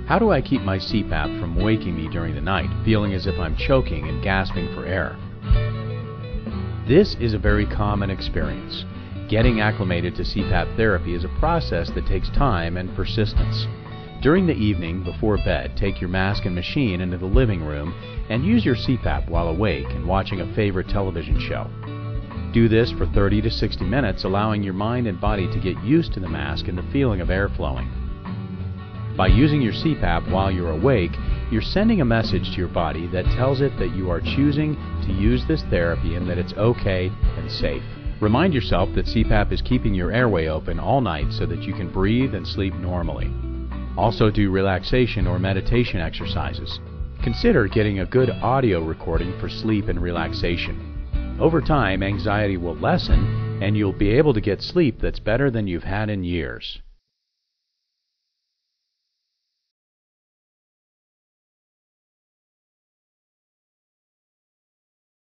How do I keep my CPAP from waking me during the night, feeling as if I'm choking and gasping for air? This is a very common experience. Getting acclimated to CPAP therapy is a process that takes time and persistence. During the evening, before bed, take your mask and machine into the living room and use your CPAP while awake and watching a favorite television show. Do this for 30 to 60 minutes, allowing your mind and body to get used to the mask and the feeling of air flowing. By using your CPAP while you're awake, you're sending a message to your body that tells it that you are choosing to use this therapy and that it's okay and safe. Remind yourself that CPAP is keeping your airway open all night so that you can breathe and sleep normally. Also do relaxation or meditation exercises. Consider getting a good audio recording for sleep and relaxation. Over time, anxiety will lessen and you'll be able to get sleep that's better than you've had in years.